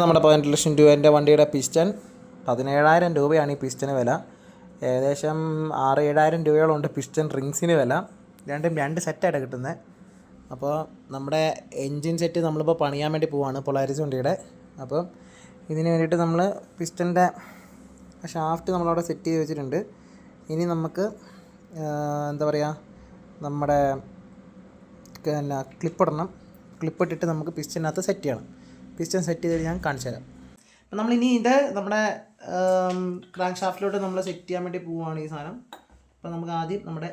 നമ്മുടെ 18 ലക്ഷം രൂപേൻ്റെ വണ്ടിയുടെ പിസ്റ്റൺ 17,000 രൂപയാണ് ഈ പിസ്റ്റന് വില. ഏകദേശം 6,000-7,000 രൂപയോളമുണ്ട് പിസ്റ്റൺ റിങ്സിന് വില. രണ്ടും രണ്ട് സെറ്റായിട്ട് കിട്ടുന്നത്. അപ്പോൾ നമ്മുടെ എൻജിൻ സെറ്റ് നമ്മളിപ്പോൾ പണിയാൻ വേണ്ടി പോവുകയാണ് പൊളാരിസ് വണ്ടിയുടെ. അപ്പോൾ ഇതിന് വേണ്ടിയിട്ട് നമ്മൾ പിസ്റ്റൻ്റെ ഷാഫ്റ്റ് നമ്മളവിടെ സെറ്റ് ചെയ്ത് വെച്ചിട്ടുണ്ട്. ഇനി നമുക്ക് എന്താ പറയുക, നമ്മുടെ ക്ലിപ്പിടണം. ക്ലിപ്പിട്ടിട്ട് നമുക്ക് പിസ്റ്റനകത്ത് സെറ്റ് ചെയ്യണം. പിസ്റ്റൺ സെറ്റ് ചെയ്ത് ഞാൻ കാണിച്ചു തരാം. അപ്പം നമ്മളിനി ഇത് നമ്മുടെ ക്രാങ്ക് ഷാഫ്റ്റിലോട്ട് നമ്മൾ സെറ്റ് ചെയ്യാൻ വേണ്ടി പോവുകയാണ് ഈ സാധനം. അപ്പം നമുക്ക് ആദ്യം നമ്മുടെ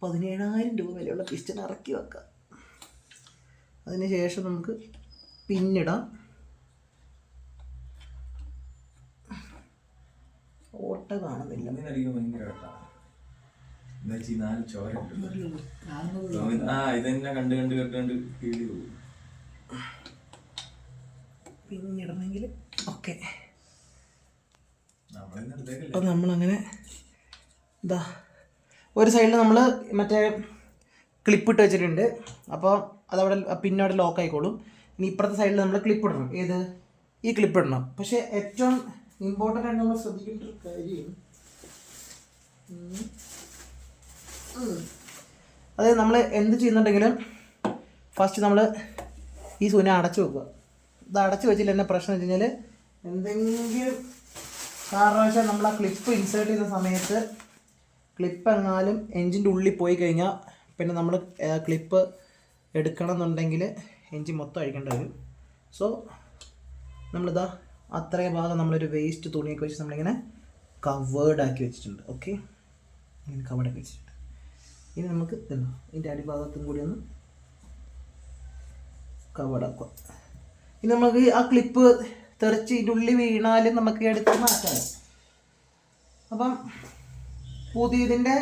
17,000 രൂപ വിലയുള്ള പിസ്റ്റൺ ഇറക്കി വെക്കാം. അതിന് ശേഷം നമുക്ക് പിന്നിടാം. ഓട്ട കാണുന്നില്ല. പിന്നിടണമെങ്കിൽ ഓക്കെ. അപ്പം നമ്മളങ്ങനെ ഇതാ ഒരു സൈഡിൽ നമ്മൾ മറ്റേ ക്ലിപ്പിട്ട് വെച്ചിട്ടുണ്ട്. അപ്പോൾ അതവിടെ പിന്നവിടെ ലോക്ക് ആയിക്കോളും. ഇനി ഇപ്പുറത്തെ സൈഡിൽ നമ്മൾ ക്ലിപ്പ് ഇടണം. ഏത്? ഈ ക്ലിപ്പ് ഇടണം. പക്ഷേ ഏറ്റവും ഇമ്പോർട്ടൻ്റ് ആയിട്ട് നമ്മൾ ശ്രദ്ധിക്കേണ്ട ഒരു കാര്യം, അതായത് നമ്മൾ എന്ത് ചെയ്യുന്നുണ്ടെങ്കിലും ഫസ്റ്റ് നമ്മൾ ഈ സൂന അടച്ചു വെക്കുക. ഇത് അടച്ചു വെച്ചില്ല എന്നെ പ്രശ്നം വെച്ച് കഴിഞ്ഞാൽ എന്തെങ്കിലും കാരണവശാൽ നമ്മൾ ആ ക്ലിപ്പ് ഇൻസേർട്ട് ചെയ്യുന്ന സമയത്ത് ക്ലിപ്പ് എങ്ങാനും എൻജിൻ്റെ ഉള്ളിൽ പോയി കഴിഞ്ഞാൽ പിന്നെ നമ്മൾ ക്ലിപ്പ് എടുക്കണം എന്നുണ്ടെങ്കിൽ എൻജിൻ മൊത്തം അഴിക്കേണ്ടി വരും. സോ നമ്മളിതാ അത്രയും ഭാഗം നമ്മളൊരു വേസ്റ്റ് തുണിയൊക്കെ വെച്ച് നമ്മളിങ്ങനെ കവേർഡാക്കി വെച്ചിട്ടുണ്ട്. ഓക്കെ, ഇങ്ങനെ കവേർഡാക്കി വെച്ചിട്ടുണ്ട്. ഇനി നമുക്ക് ഇതിൻ്റെ അടിഭാഗത്തും കൂടി ഒന്ന് കവേർഡാക്കുക. ഇനി നമുക്ക് ആ ക്ലിപ്പ് തെറിച്ച് ഇതിൻ്റെ ഉള്ളിൽ വീണാലും നമുക്ക് എടുത്ത് മാറ്റാം. അപ്പം പുതിയതിൻ്റെ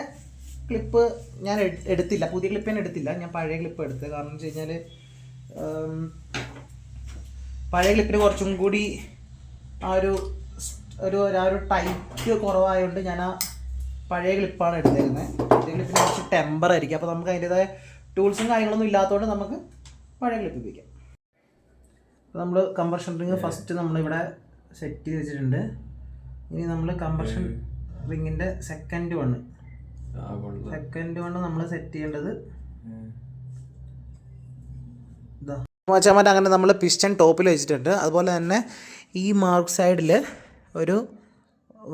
ക്ലിപ്പ് ഞാൻ എടുത്തില്ല, പുതിയ ക്ലിപ്പ് ഞാൻ എടുത്തില്ല. ഞാൻ പഴയ ക്ലിപ്പ് എടുത്തത്. കാരണം എന്ന് വെച്ച് കഴിഞ്ഞാൽ പഴയ ക്ലിപ്പിന് കുറച്ചും കൂടി ആ ഒരു ടൈറ്റ് കുറവായതുകൊണ്ട് ഞാൻ ആ പഴയ ക്ലിപ്പാണ് എടുത്തിരുന്നത്. പുതിയ ക്ലിപ്പിന് കുറച്ച് ടെമ്പർ ആയിരിക്കും. അപ്പോൾ നമുക്ക് അതിൻ്റെതായ ടൂൾസും കാര്യങ്ങളൊന്നും ഇല്ലാത്തതുകൊണ്ട് നമുക്ക് പഴയ ക്ലിപ്പ് ഉപയോഗിക്കാം. അപ്പോൾ നമ്മൾ കംപ്രഷൻ റിങ് ഫസ്റ്റ് നമ്മളിവിടെ സെറ്റ് ചെയ്ത് വെച്ചിട്ടുണ്ട്. ഇനി നമ്മൾ കംപ്രഷൻ റിങ്ങിൻ്റെ സെക്കൻഡ് വൺ നമ്മൾ സെറ്റ് ചെയ്യേണ്ടത് ഇതാ മച്ചാമാറ്റ്. അങ്ങനെ നമ്മൾ പിസ്റ്റൺ ടോപ്പിൽ വെച്ചിട്ടുണ്ട്. അതുപോലെ തന്നെ ഈ മാർക്ക് സൈഡിൽ ഒരു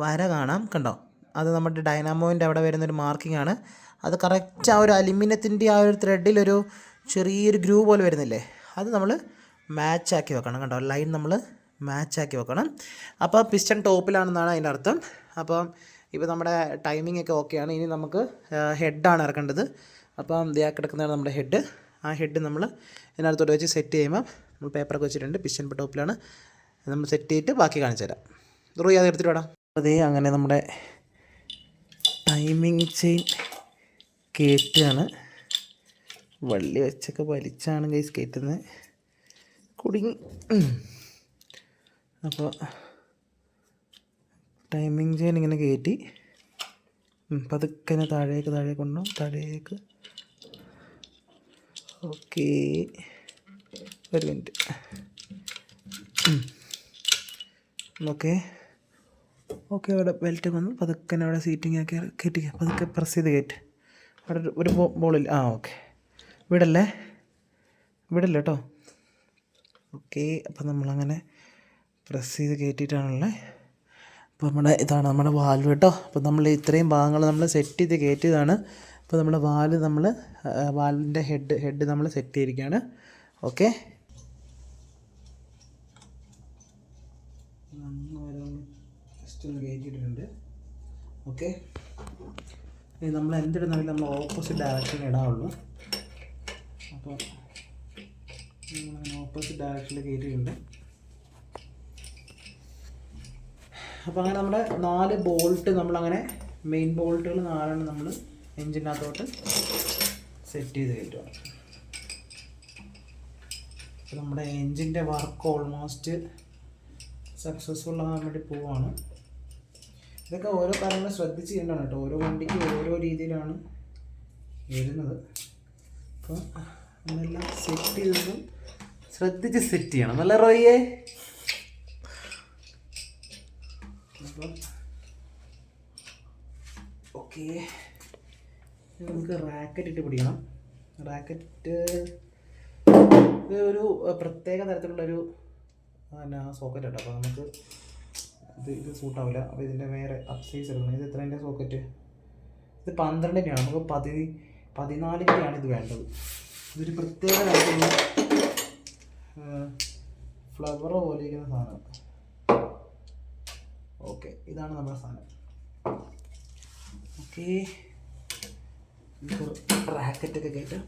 വര കാണാം, കണ്ടോ? അത് നമ്മുടെ ഡൈനാമോൻ്റെ അവിടെ വരുന്നൊരു മാർക്കിംഗ് ആണ്. അത് കറക്റ്റ് ആ ഒരു അലുമിനിയത്തിൻ്റെ ആ ഒരു ത്രെഡിലൊരു ചെറിയൊരു ഗ്രൂ പോലെ വരുന്നില്ലേ, അത് നമ്മൾ മാച്ചാക്കി വെക്കണം. കണ്ടോ, ലൈൻ നമ്മൾ മാച്ചാക്കി വെക്കണം. അപ്പോൾ പിസ്റ്റൺ ടോപ്പിലാണെന്നാണ് അതിൻ്റെ അർത്ഥം. അപ്പം ഇപ്പോൾ നമ്മുടെ ടൈമിംഗ് ഒക്കെ ഓക്കെയാണ്. ഇനി നമുക്ക് ഹെഡാണ് ഇറക്കേണ്ടത്. അപ്പം ദേ കിടക്കുന്നതാണ് നമ്മുടെ ഹെഡ്. ആ ഹെഡ് നമ്മൾ ഇതിനകത്തോട്ട് വെച്ച് സെറ്റ് ചെയ്യുമ്പോൾ നമ്മൾ പേപ്പറൊക്കെ വെച്ചിട്ടുണ്ട്. പിസ്റ്റൺ ടോപ്പിലാണ് നമ്മൾ സെറ്റ് ചെയ്തിട്ട് ബാക്കി കാണിച്ചു തരാം. റൂയി അത് എടുത്തിട്ട് വേണം. അതേ അങ്ങനെ നമ്മുടെ ടൈമിംഗ് ചെയിൻ കയറ്റുകയാണ്. വള്ളി വെച്ചൊക്കെ വലിച്ചാണ് ഗൈസ് കയറ്റുന്നത്. കുടുങ്ങി. അപ്പോൾ ടൈമിംഗ് ചെയിൻ ഇങ്ങനെ കയറ്റി പതുക്കെ താഴേക്ക് കൊണ്ടുപോകും. താഴേക്ക്. ഓക്കെ, ഒരു മിനിറ്റ്. ഓക്കെ അവിടെ ബെൽറ്റ് വന്നു. പതുക്കെ അവിടെ സീറ്റിംഗ് ആക്കി കയറ്റിക്കുക. പതുക്കെ പ്രസ് ചെയ്ത് കയറ്റ്. അവിടെ ഒരു ബോളിൽ ഓക്കെ വിടല്ലേ കേട്ടോ. ഓക്കെ, അപ്പം നമ്മളങ്ങനെ പ്രസ് ചെയ്ത് കയറ്റിയിട്ടാണുള്ളത്. അപ്പോൾ ഇതാണ് നമ്മുടെ വാൽവ് കേട്ടോ. അപ്പോൾ നമ്മൾ ഇത്രയും ഭാഗങ്ങൾ നമ്മൾ സെറ്റ് ചെയ്ത് കയറ്റിയതാണ്. അപ്പോൾ നമ്മുടെ വാൽവിൻ്റെ ഹെഡ് നമ്മൾ സെറ്റ് ചെയ്തിരിക്കുകയാണ്. ഓക്കെ, ജസ്റ്റ് ഒന്ന് കയറ്റിയിട്ടുണ്ട്. ഓക്കെ, ഇനി നമ്മൾ എന്തിടുന്നെങ്കിൽ നമ്മൾ ഓപ്പോസിറ്റ് ഡയറക്ഷനിൽ ഇടാവുള്ളൂ. അപ്പോൾ നമ്മളങ്ങനെ ഓപ്പോസിറ്റ് ഡയറക്ഷനിൽ കയറ്റിയിട്ടുണ്ട്. അപ്പോൾ അങ്ങനെ നമ്മുടെ 4 ബോൾട്ട് നമ്മളങ്ങനെ മെയിൻ ബോൾട്ടുകൾ 4 നമ്മൾ എൻജിനകത്തോട്ട് സെറ്റ് ചെയ്ത് കയറ്റുകയാണ്. അപ്പോൾ നമ്മുടെ എൻജിൻ്റെ വർക്ക് ഓൾമോസ്റ്റ് സക്സസ്ഫുൾ ആകാൻ വേണ്ടി പോവുകയാണ്. ഇതൊക്കെ ഓരോ കാര്യങ്ങൾ ശ്രദ്ധിച്ച് ചെയ്യേണ്ടതാണ് കേട്ടോ. ഓരോ വണ്ടിക്ക് ഓരോ രീതിയിലാണ് വരുന്നത്. അപ്പോൾ നമ്മളെല്ലാം സെറ്റ് ചെയ്തതും ശ്രദ്ധിച്ച് സെറ്റ് ചെയ്യണം. നല്ല റോയിയെ അപ്പം ഓക്കെ, നമുക്ക് റാക്കറ്റ് ഇട്ട് പിടിക്കണം. റാക്കറ്റ് ഇത് ഒരു പ്രത്യേക തരത്തിലുള്ളൊരു സോക്കറ്റ് കേട്ടോ. അപ്പോൾ നമുക്ക് ഇത് സൂട്ടാവില്ല. അപ്പോൾ ഇതിൻ്റെ വേറെ അപ്സൈസ് എടുക്കണം. ഇത് എത്രേൻ്റെ സോക്കറ്റ്? ഇത് 12-ൻ്റെയാണ്. നമുക്ക് 14-ൻ്റെയാണ് ഇത് വേണ്ടത്. ഇതൊരു പ്രത്യേക തരത്തിലുള്ള ഫ്ലവർ പോലെ ഇരിക്കുന്ന സാധനം. ഓക്കെ, ഇതാണ് നമ്മുടെ സാധനം. ഓക്കെ, റാക്കറ്റൊക്കെ കയറ്റാം.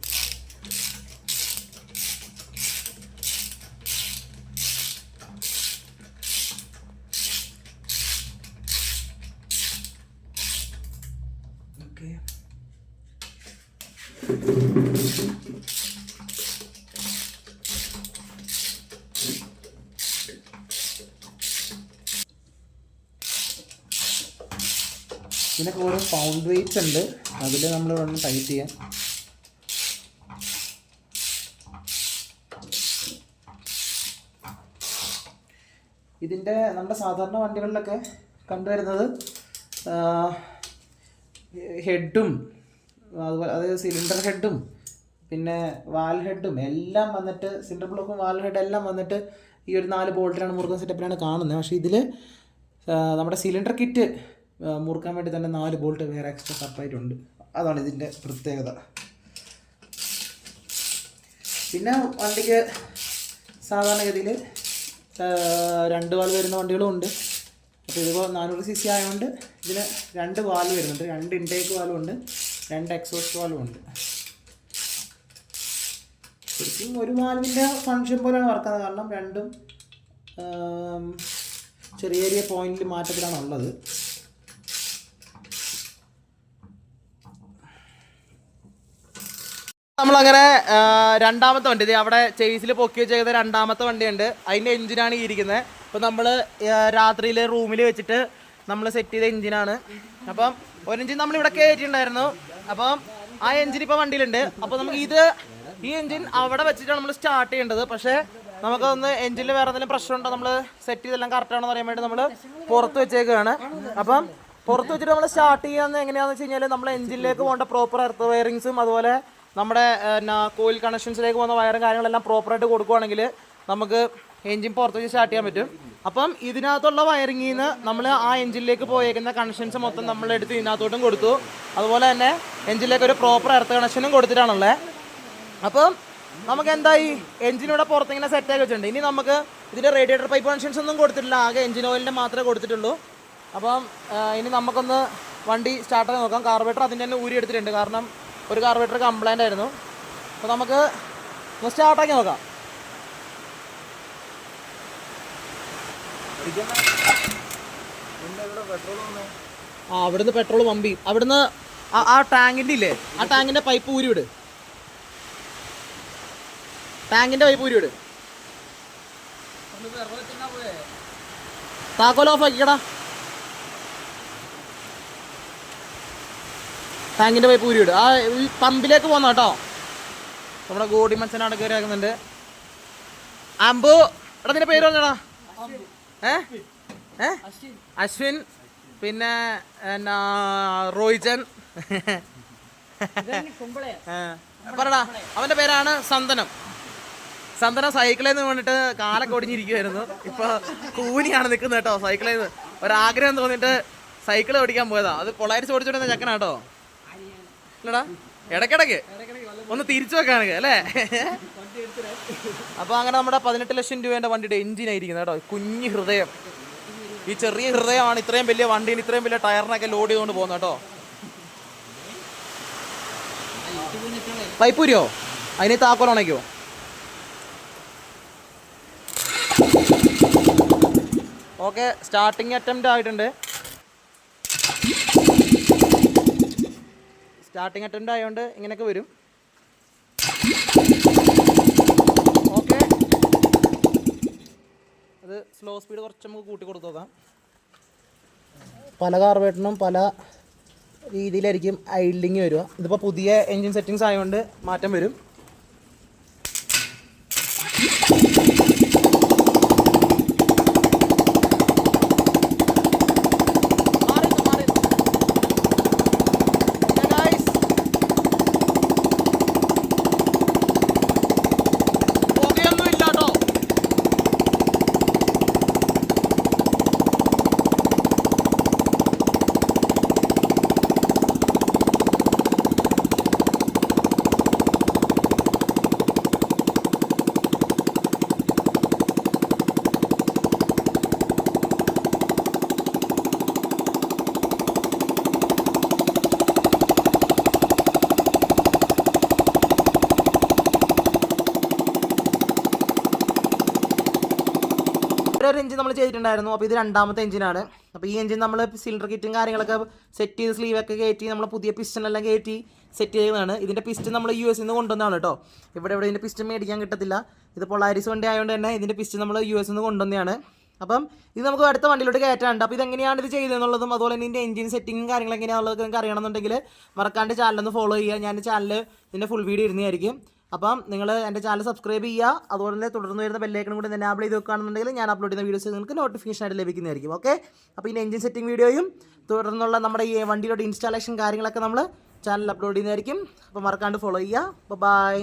ഓക്കെ, ഇതിനൊക്കെ ഓരോ പൗണ്ട് വെയ്റ്റ്സ് ഉണ്ട്. അതിൽ നമ്മൾ വേണം ടൈറ്റ് ചെയ്യാൻ. ഇതിൻ്റെ നമ്മുടെ സാധാരണ വണ്ടികളിലൊക്കെ കണ്ടുവരുന്നത് ഹെഡും അതുപോലെ അതായത് സിലിണ്ടർ ഹെഡും പിന്നെ വാൽ ഹെഡും എല്ലാം വന്നിട്ട്, സിലിണ്ടർ ബ്ലോക്കും വാൽ ഹെഡ് എല്ലാം വന്നിട്ട് ഈ ഒരു 4 ബോൾട്ടിലാണ് മുറുക്കുന്ന സെറ്റപ്പിലാണ് കാണുന്നത്. പക്ഷേ ഇതിൽ നമ്മുടെ സിലിണ്ടർ കിറ്റ് മുറുക്കാൻ വേണ്ടി തന്നെ 4 ബോൾട്ട് വേറെ എക്സ്ട്രാ സെപ്പറേറ്റ് ഉണ്ട്. അതാണ് ഇതിൻ്റെ പ്രത്യേകത. പിന്നെ വണ്ടിക്ക് സാധാരണഗതിയിൽ 2 വാൽവ് വരുന്ന വണ്ടികളും ഉണ്ട്. അപ്പോൾ ഇതിപ്പോൾ 400cc ആയതുകൊണ്ട് ഇതിന് 2 വാൽവ് വരുന്നുണ്ട്. 2 ഇൻടേക്ക് വാൽവും ഉണ്ട്, 2 എക്സോസ്റ്റ് വാൽവും ഉണ്ട്. ശരിക്കും ഒരു വാൽവിൻ്റെ ഫങ്ഷൻ പോലെയാണ് വർക്കുന്നത്. കാരണം രണ്ടും ചെറിയ ചെറിയ പോയിന്റിൽ മാറ്റത്തിലാണ് ഉള്ളത്. നമ്മളങ്ങനെ രണ്ടാമത്തെ വണ്ടി, ഇത് അവിടെ ചേസിൽ പൊക്കി വെച്ചേക്കുന്ന രണ്ടാമത്തെ വണ്ടിയുണ്ട്. അതിൻ്റെ എഞ്ചിനാണ് ഈ ഇരിക്കുന്നത്. അപ്പോൾ നമ്മൾ രാത്രിയിൽ റൂമിൽ വെച്ചിട്ട് നമ്മൾ സെറ്റ് ചെയ്ത എഞ്ചിനാണ്. അപ്പം ഒരു എഞ്ചിൻ നമ്മളിവിടെ കയറ്റിയിട്ടുണ്ടായിരുന്നു. അപ്പം ആ എഞ്ചിൻ ഇപ്പോൾ വണ്ടിയിലുണ്ട്. അപ്പോൾ നമുക്ക് ഈ എഞ്ചിൻ അവിടെ വെച്ചിട്ടാണ് നമ്മൾ സ്റ്റാർട്ട് ചെയ്യേണ്ടത്. പക്ഷേ നമുക്കൊന്ന് എഞ്ചിനിൽ വേറെ എന്തെങ്കിലും പ്രശ്നമുണ്ടോ, നമ്മൾ സെറ്റ് ചെയ്തെല്ലാം കറക്റ്റാണെന്ന് പറയാൻ വേണ്ടി നമ്മൾ പുറത്ത് വെച്ചേക്കുകയാണ്. അപ്പം പുറത്ത് വെച്ചിട്ട് നമ്മൾ സ്റ്റാർട്ട് ചെയ്യാന്ന് എങ്ങനെയാണെന്ന് വെച്ച് കഴിഞ്ഞാൽ നമ്മൾ എഞ്ചിനിലേക്ക് പോകേണ്ട പ്രോപ്പർ എർത്ത് വയറിങ്സും അതുപോലെ നമ്മുടെ കോയിൽ കണക്ഷൻസിലേക്ക് പോകുന്ന വയറും കാര്യങ്ങളെല്ലാം പ്രോപ്പറായിട്ട് കൊടുക്കുകയാണെങ്കിൽ നമുക്ക് എഞ്ചിൻ പുറത്ത് വെച്ച് സ്റ്റാർട്ട് ചെയ്യാൻ പറ്റും. അപ്പം ഇതിനകത്തുള്ള വയറിങ്ങിൽ നിന്ന് നമ്മൾ ആ എഞ്ചിനിലേക്ക് പോയേക്കുന്ന കണക്ഷൻസ് മൊത്തം നമ്മളെടുത്ത് ഇതിനകത്തോട്ടും കൊടുത്തു. അതുപോലെ തന്നെ എഞ്ചിനിലേക്ക് ഒരു പ്രോപ്പർ എർത്ത് കണക്ഷനും കൊടുത്തിട്ടാണുള്ളത്. അപ്പം നമുക്ക് എന്തായി, എഞ്ചിനിവിടെ പുറത്തിങ്ങനെ സെറ്റാക്കി വെച്ചിട്ടുണ്ട്. ഇനി നമുക്ക് ഇതിൻ്റെ റേഡിയേറ്റർ പൈപ്പ് കണക്ഷൻസ് ഒന്നും കൊടുത്തിട്ടില്ല, ആകെ എഞ്ചിൻ ഓയിലിൻ്റെ മാത്രമേ കൊടുത്തിട്ടുള്ളൂ. അപ്പം ഇനി നമുക്കൊന്ന് വണ്ടി സ്റ്റാർട്ടാക്കി നോക്കാം. കാർബറേറ്റർ അതിൻ്റെ തന്നെ ഊരി എടുത്തിട്ടുണ്ട്, കാരണം ഒരു കാർബറേറ്റർ കംപ്ലൈൻ്റ് ആയിരുന്നു. അപ്പോൾ നമുക്ക് ഒന്ന് സ്റ്റാർട്ടാക്കി നോക്കാം. അവിടുന്ന് പെട്രോൾ പമ്പ് ചെയ്യും. അവിടുന്ന് ആ ടാങ്കിൻ്റെ ഇല്ലേ, ആ ടാങ്കിൻ്റെ പൈപ്പ് ഊരി വിട്. ടാങ്കിൻ്റെ പൈപ്പ് ഊരി വിട്. താക്കോൽ ഓഫ് ആക്കിക്കടാ. ടാങ്കിൻ്റെ പൈപ്പ് ഊരി വിട്. ആ ഈ പമ്പിലേക്ക് പോന്ന കേട്ടോ. നമ്മുടെ ഗോഡി മച്ചനാണ് കയറി ആക്കുന്നുണ്ട്. അമ്പു, എടാ നിന്റെ പേര് പറഞ്ഞടാ. അശ്വിൻ, പിന്നെ എന്നാ റോഹിജൻ, പറടാ. അവൻ്റെ പേരാണ് സന്തനം. സന്തനം സൈക്കിളിൽ നിന്ന് വേണ്ടിയിട്ട് കാലൊക്കെ ഒടിഞ്ഞിരിക്കുമായിരുന്നു. ഇപ്പോൾ കൂനിയാണ് നിൽക്കുന്നത് കേട്ടോ. സൈക്കിളിൽ നിന്ന് ഒരാഗ്രഹം തോന്നിയിട്ട് സൈക്കിൾ ഓടിക്കാൻ പോയതാ. അത് പൊളാരിച്ച് ഓടിച്ചോണ്ടിരുന്ന ചക്കനാട്ടോ. ഇല്ലടാ, ഇടയ്ക്കിടയ്ക്ക് ഒന്ന് തിരിച്ചു വെക്കാനൊക്കെ അല്ലേ. അപ്പോൾ അങ്ങനെ നമ്മുടെ 18 ലക്ഷം രൂപേൻ്റെ വണ്ടിയുടെ എഞ്ചിനായിരിക്കുന്നത് കേട്ടോ. കുഞ്ഞ് ഹൃദയം, ഈ ചെറിയ ഹൃദയമാണ് ഇത്രയും വലിയ വണ്ടീന് ഇത്രയും വലിയ ടയറിനൊക്കെ ലോഡ് ചെയ്തുകൊണ്ട് പോകുന്നത് കേട്ടോ. പൈപ്പൂരിയോ, അതിന് താക്കോൽ ഉണയ്ക്കോ? ഓക്കെ, സ്റ്റാർട്ടിങ് അറ്റംപ്റ്റ് ആയിട്ടുണ്ട്. സ്റ്റാർട്ടിങ് അറ്റംപ്റ്റ് ആയതുകൊണ്ട് ഇങ്ങനെയൊക്കെ വരും. ഓക്കെ, അത് സ്ലോ സ്പീഡ് കുറച്ച് നമുക്ക് കൂട്ടി കൊടുത്ത് നോക്കാം. പല കാർബറേറ്ററിനും പല രീതിയിലായിരിക്കും ഐഡ്ലിങ് വരിക. ഇതിപ്പോൾ പുതിയ എൻജിൻ സെറ്റിങ്സ് ആയതുകൊണ്ട് മാറ്റം വരും. വേറെ ഒരു എഞ്ചിൻ നമ്മൾ ചെയ്തിട്ടുണ്ടായിരുന്നു. അപ്പോൾ ഇത് രണ്ടാമത്തെ എഞ്ചിനാണ്. അപ്പോൾ ഈ എഞ്ചിൻ നമ്മൾ സിലിണ്ടർ കിറ്റും കാര്യങ്ങളൊക്കെ സെറ്റ് ചെയ്ത് സ്ലീവൊക്കെ കയറ്റി നമ്മൾ പുതിയ പിസ്റ്റണെല്ലാം കയറ്റി സെറ്റ് ചെയ്യുന്നതാണ്. ഇതിൻ്റെ പിസ്റ്റൺ നമ്മൾ US നിന്ന് കൊണ്ടുവന്നതാണ് കേട്ടോ. ഇവിടെ ഇതിൻ്റെ പിസ്റ്റൺ മേടിക്കാൻ കിട്ടത്തില്ല. ഇത് പൊളാരിസ് വണ്ടി ആയതുകൊണ്ട് തന്നെ ഇതിൻ്റെ പിസ്റ്റൺ നമ്മൾ US നിന്ന് കൊണ്ടുവന്നതാണ്. അപ്പം ഇത് നമുക്ക് അടുത്ത വണ്ടിയിലോട്ട് കയറ്റാനുണ്ട്. അപ്പോൾ ഇതെങ്ങനെയാണ് ഇത് ചെയ്തതെന്നുള്ളതും അതുപോലെ തന്നെ ഇതിൻ്റെ എഞ്ചിൻ സെറ്റിങ്ങും കാര്യങ്ങൾ എങ്ങനെയാണുള്ളത് നിങ്ങൾക്ക് അറിയണമെന്നുണ്ടെങ്കിൽ മറക്കാണ്ട് ചാനലൊന്ന് ഫോളോ ചെയ്യുക. ഞാൻ ചാനൽ ഇതിൻ്റെ ഫുൾ വീഡിയോ ഇരുന്നതായിരിക്കും. അപ്പം നിങ്ങൾ എൻ്റെ ചാനൽ സബ്സ്ക്രൈബ് ചെയ്യുക. അതുപോലെ തന്നെ തുടർന്ന് വരുന്ന ബെല്ലൈക്കണും കൂടി എനാബിൾ ചെയ്ത് വെക്കുകയാണെന്നുണ്ടെങ്കിൽ ഞാൻ അപ്ലോഡ് ചെയ്യുന്ന വീഡിയോസ് നിങ്ങൾക്ക് നോട്ടിഫിക്കേഷൻ ആയിട്ട് ലഭിക്കുന്നതായിരിക്കും. ഓക്കെ, അപ്പോൾ ഇതിൻ്റെ എഞ്ചിൻ സെറ്റിംഗ് വീഡിയോയും തുടർന്നുള്ള നമ്മുടെ ഈ വണ്ടിയിലോട്ട് ഇൻസ്റ്റാളേഷൻ കാര്യങ്ങളൊക്കെ നമ്മൾ ചാനലിൽ അപ്ലോഡ് ചെയ്യുന്നതായിരിക്കും. അപ്പോൾ മറക്കാണ്ട് ഫോളോ ചെയ്യുക. ബൈ.